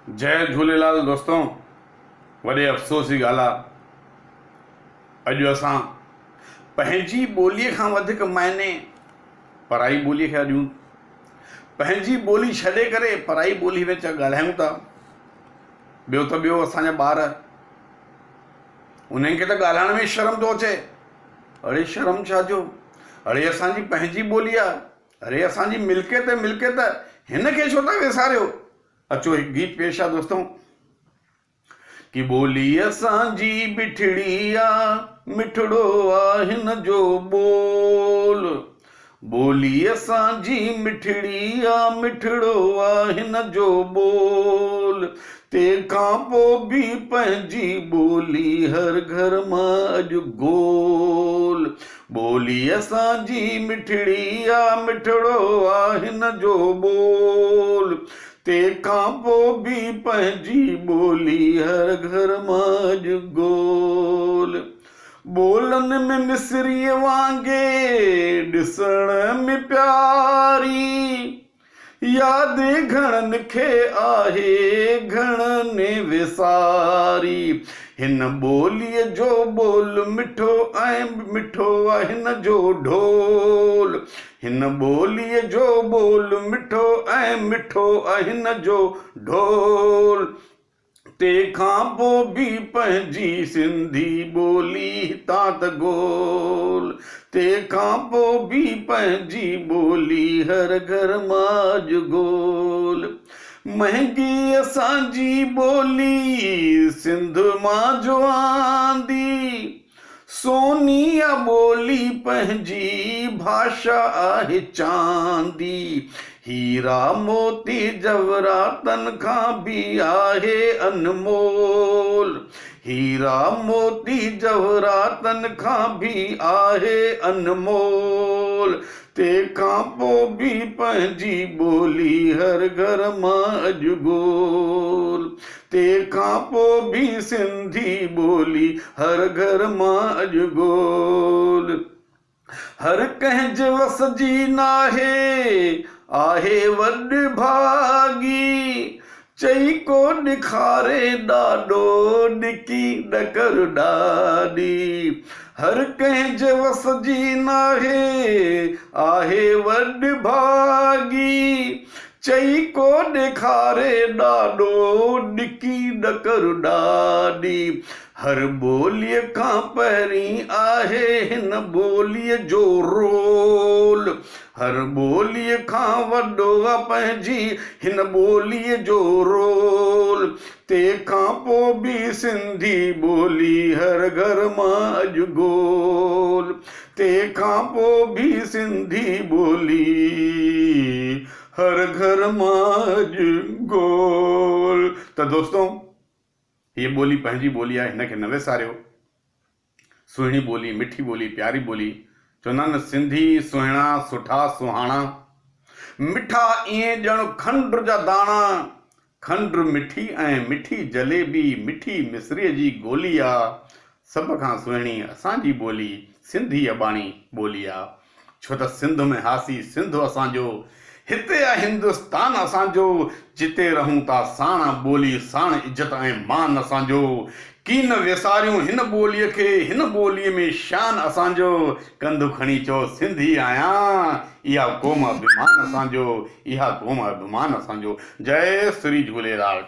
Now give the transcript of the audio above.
जय झूलेलाल दोस्तों। वॾे अफ़सोस जी ॻाल्हि आहे, अॼु असां पंहिंजी ॿोलीअ खां वधीक मायने पराई ॿोलीअ खे ॾियूं। पंहिंजी ॿोली छॾे करे पराई ॿोली में ॻाल्हायूं था। ॿियो त ॿियो असांजा ॿार, उन्हनि खे त ॻाल्हाइण में शर्म थो अचे। अड़े शर्म छा जो, अड़े असांजी पंहिंजी ॿोली आहे, अड़े असांजी मिल्कियत हिन खे छो था विसारियो। अचो हिकु गीत पेश आहे दोस्तों कि ॿोली असांजी मिठड़ी आहे, मिठड़ो आहे हिन जो बोल। ॿोली असांजी मिठड़ी आहे, मिठड़ो आहे हिन जो बोल। तंहिंखां पोइ बि पंहिंजी ॿोली हर घर मां अॼु गोल। ॿोली असांजी मिठड़ी आहे, मिठड़ो आहे हिन जो बोल। तंहिंखां पोइ बि पंहिंजी ॿोली हर घर मां अॼु गोल। ॿोलनि में मिस्रीअ वांगुरु ॾिसण में प्यारी, यादि घणनि खे आहे घणनि विसारी। हिन ॿोलीअ जो बोल मिठो ऐं मिठो आहे हिन जो ढोल। हिन ॿोलीअ जो बोल मिठो ऐं मिठो आहे हिन जो ढोल। तंहिंखां पोइ बि पंहिंजी सिंधी ॿोली हितां त गोल। तंहिंखां पोइ बि पंहिंजी ॿोली हर घर मां अॼु गोल। महांगी असांजी ॿोली सिंध मां जो आंदी, सोनी आहे ॿोली पंहिंजी भाषा आहे चांदी। हीरा मोती जवरातन खां बि आहे अनमोल। हीरा मोती जवरातन खां बि आहे अनमोल। तंहिंखां पोइ बि पंहिंजी ॿोली हर घर मां अॼु गोल। तंहिंखां पोइ बि सिंधी ॿोली हर घर मां अॼु गोल। हर कंहिंजे वस जी नाहे आहे वॾ भागी, चई को ॾेखारे ॾाढो ॾिकी ॾकर ॾाढी। हर कंहिंजे वस जी नाहे आहे वॾ भागी, चई को ॾेखारे ॾाढो ॾिकी ॾकर ॾाढी। हर ॿोलीअ खां पहिरीं आहे हिन ॿोलीअ जो रोल। हर ॿोलीअ खां वॾो आहे पंहिंजी हिन ॿोलीअ जो रोल। तंहिंखां पोइ बि सिंधी ॿोली हर घर मां अॼु गोल। तंहिंखां पोइ बि सिंधी ॿोली हर घर मां अॼु गोल। त दोस्तों, हीअ ॿोली पंहिंजी ॿोली आहे, हिन खे न विसारियो। सुहिणी ॿोली, मिठी ॿोली, प्यारी ॿोली। चवंदा आहिनि सिंधी सुहिणा सुठा सुहाणा, मिठा ईअं ॼण खंड जा दाणा। खंड मिठी ऐं मिठी जलेबी, मिठी मिसरीअ जी गोली आहे। सभ खां सुहिणी असांजी ॿोली सिंधी अबाणी ॿोली आहे। छो त सिंध में हासी सिंध असांजो, हिते आहे हिंदुस्तान असांजो। जिते रहूं था साण ॿोली, साण इज़त ऐं मान असांजो। की न विसारियूं हिन ॿोलीअ खे, हिन ॿोलीअ में शान असांजो। कंधु खणी चओ सिंधी आहियां, इहा क़ौम अभिमान असांजो, इहा क़ौम अभिमान असांजो। जय श्री झूलेलाल।